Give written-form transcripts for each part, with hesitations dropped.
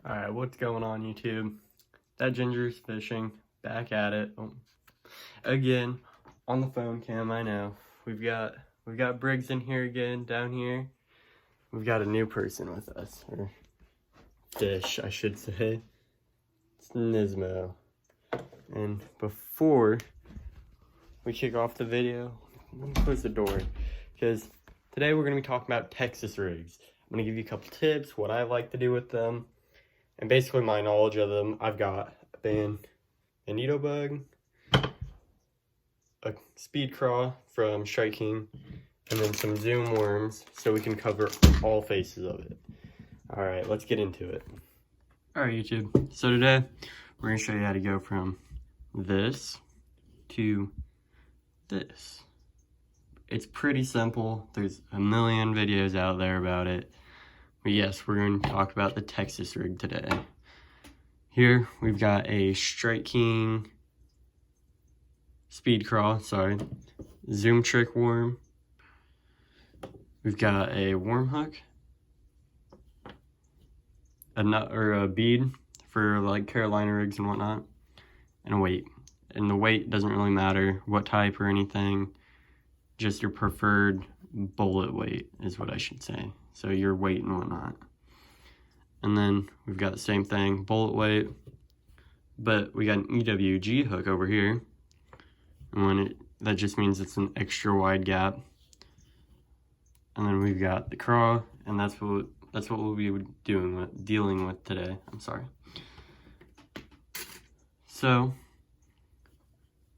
Alright, what's going on YouTube? That Ginger's fishing, back at it. Again, on the phone cam, I know. We've got Briggs in here again, down here. We've got a new person with us, or fish, I should say. It's Nismo. And before we kick off the video, let me close the door, because today we're going to be talking about Texas rigs. I'm going to give you a couple tips, what I like to do with them, and basically my knowledge of them. I've got a Bonito bug, a speed craw from Strike King, and then some Zoom worms so we can cover all faces of it. Alright, let's get into it. Alright YouTube, so today we're going to show you how to go from this to this. It's pretty simple. There's a million videos out there about it. But yes, we're going to talk about the Texas rig today. Here we've got a Strike King speed craw, Zoom trick worm. We've got a worm hook, a nut or a bead for like Carolina rigs and whatnot, and a weight. And the weight doesn't really matter what type or anything, just your preferred bullet weight is what I should say. So your weight and whatnot. And then we've got the same thing, bullet weight, but we got an EWG hook over here. And that just means it's an extra wide gap. And then we've got the craw, and that's what we'll be dealing with today. So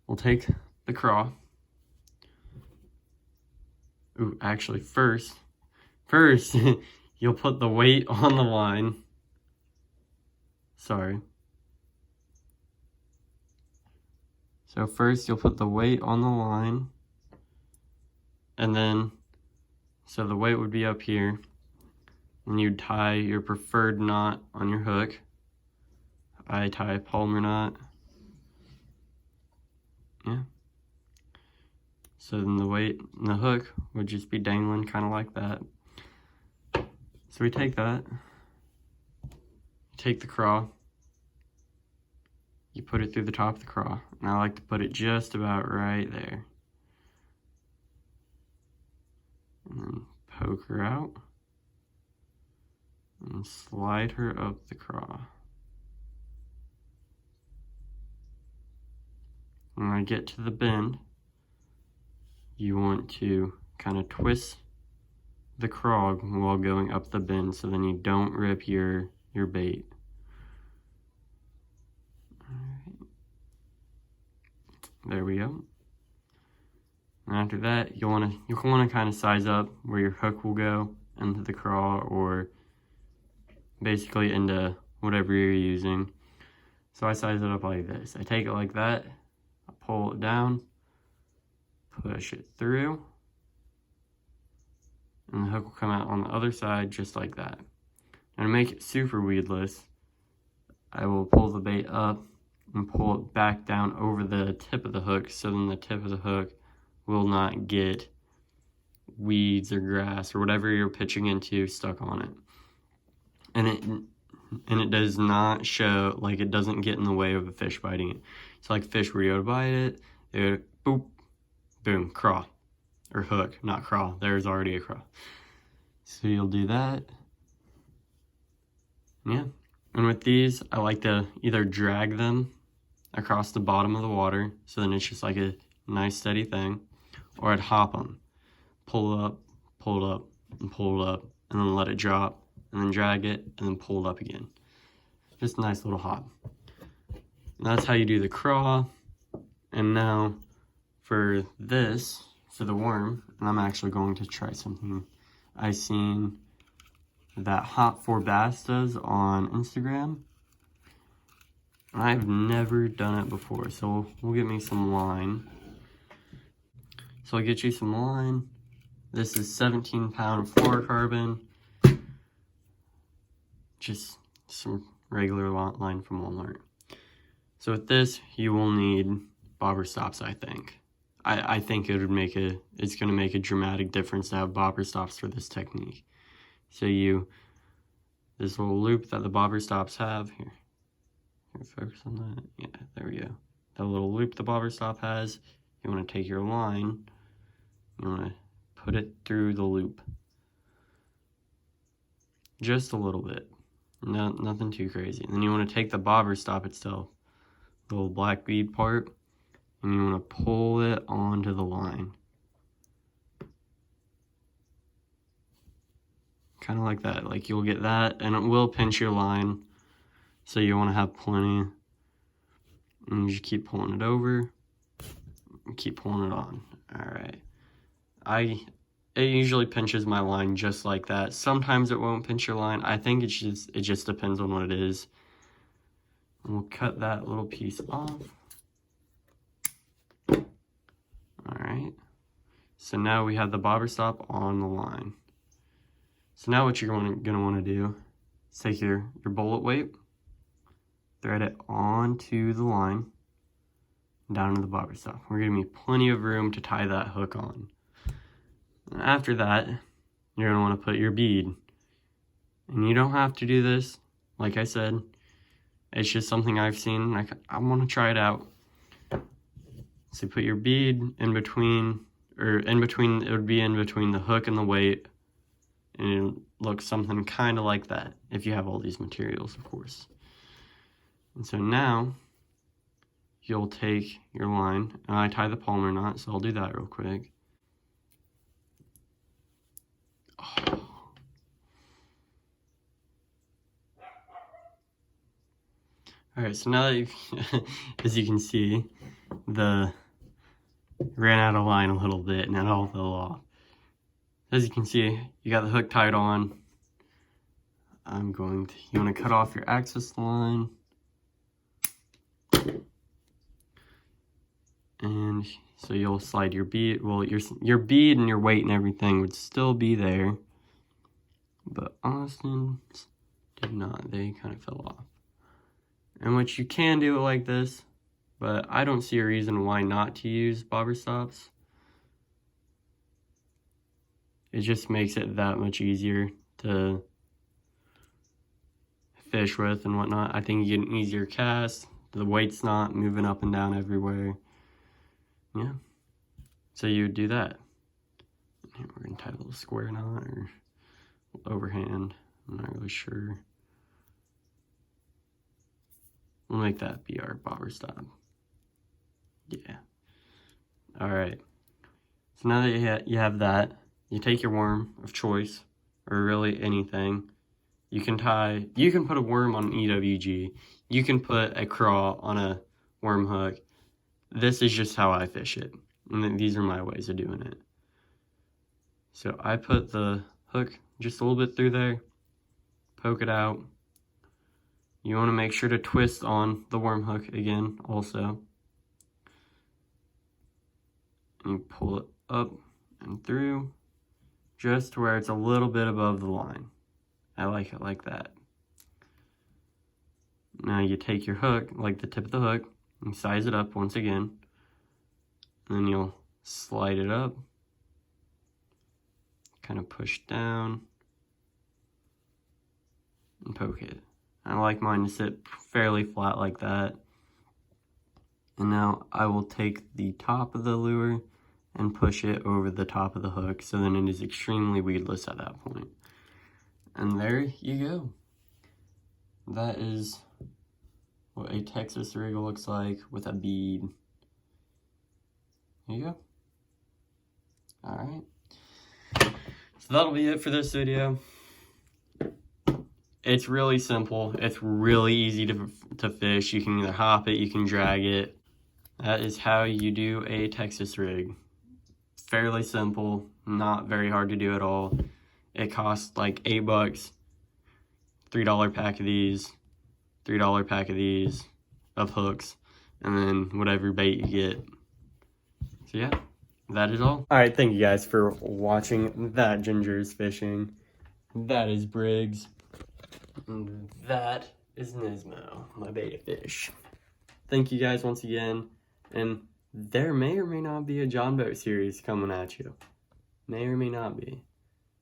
we'll take the craw. Ooh, actually first you'll put the weight on the line. So first you'll put the weight on the line, and then, so the weight would be up here, and you'd tie your preferred knot on your hook. I tie a Palmer knot. Yeah. So then the weight and the hook would just be dangling kind of like that. So we take that, take the craw, you put it through the top of the craw, and I like to put it just about right there. And then poke her out, and slide her up the craw. When I get to the bend, you want to kind of twist the craw while going up the bend, so then you don't rip your bait. Alright. There we go. And after that, you'll want to kind of size up where your hook will go into the craw, or basically into whatever you're using. So I size it up like this. I take it like that, I pull it down, push it through, and the hook will come out on the other side just like that. And to make it super weedless, I will pull the bait up and pull it back down over the tip of the hook, so then the tip of the hook will not get weeds or grass or whatever you're pitching into stuck on it. And it does not show, like, it doesn't get in the way of a fish biting it. It's like fish where you go to bite it, they boop, boom, craw. Or hook, not craw. There's already a craw. So you'll do that. Yeah. And with these, I like to either drag them across the bottom of the water, so then it's just like a nice steady thing, or I'd hop them. Pull up, pull it up, and pull it up, and then let it drop, and then drag it, and then pull it up again. Just a nice little hop. And that's how you do the craw. And now for this, for the worm, and I'm actually going to try something I seen that Hot for Bass does on Instagram. I've never done it before, so we'll get me some line. So I'll get you some line. This is 17-pound fluorocarbon. Just some regular line from Walmart. So with this, you will need bobber stops, I think. I think it's going to make a dramatic difference to have bobber stops for this technique. So this little loop that the bobber stops have. Here, focus on that. Yeah, there we go. The little loop the bobber stop has. You want to take your line, you want to put it through the loop. Just a little bit. No, nothing too crazy. And then you want to take the bobber stop itself, the little black bead part, and you want to pull it onto the line. Kind of like that. Like you'll get that, and it will pinch your line. So you want to have plenty. And you just keep pulling it over. And keep pulling it on. Alright. It usually pinches my line just like that. Sometimes it won't pinch your line. I think it just depends on what it is. And we'll cut that little piece off. Alright. So now we have the bobber stop on the line. So now what you're gonna want to do is take your bullet weight, thread it onto the line, down to the bobber stop. We're gonna need plenty of room to tie that hook on. And after that, you're gonna want to put your bead. And you don't have to do this, like I said. It's just something I've seen. I want to try it out. So put your bead in between, it would be in between the hook and the weight. And it'll look something kind of like that, if you have all these materials, of course. And so now, you'll take your line, and I tie the Palmer knot, so I'll do that real quick. Oh. Alright, so now that you've, as you can see, ran out of line a little bit, and it all fell off. As you can see, you got the hook tied on. You want to cut off your access line. And so you'll slide your bead, well, your bead and your weight and everything would still be there. But Austin's did not, they kind of fell off. And which you can do it like this, but I don't see a reason why not to use bobber stops. It just makes it that much easier to fish with and whatnot. I think you get an easier cast. The weight's not moving up and down everywhere. Yeah. So you would do that. And we're going to tie a little square knot or overhand. I'm not really sure. We'll make that be our bobber stop. Yeah. Alright. So now that you have that, you take your worm of choice, or really anything. You can put a worm on an EWG. You can put a craw on a worm hook. This is just how I fish it. And then these are my ways of doing it. So I put the hook just a little bit through there, poke it out. You want to make sure to twist on the worm hook again also. And you pull it up and through, just to where it's a little bit above the line. I like it like that. Now you take your hook, like the tip of the hook, and size it up once again. And then you'll slide it up, kind of push down, and poke it. I like mine to sit fairly flat like that. And now I will take the top of the lure and push it over the top of the hook, so then it is extremely weedless at that point. And there you go. That is what a Texas rig looks like with a bead. Here you go. Alright. So that'll be it for this video. It's really simple. It's really easy to fish. You can either hop it, you can drag it. That is how you do a Texas rig. Fairly simple, not very hard to do at all. It costs like $8, $3 pack of these, $3 pack of these, of hooks, and then whatever bait you get. So yeah, that is all. Alright, thank you guys for watching. That Ginger is fishing. That is Briggs. And that is Nismo, my beta fish. Thank you guys once again, and there may or may not be a John Boat series coming at you. May or may not be.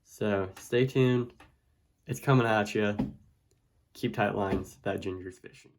So stay tuned. It's coming at you. keep tight lines, that ginger's fishing.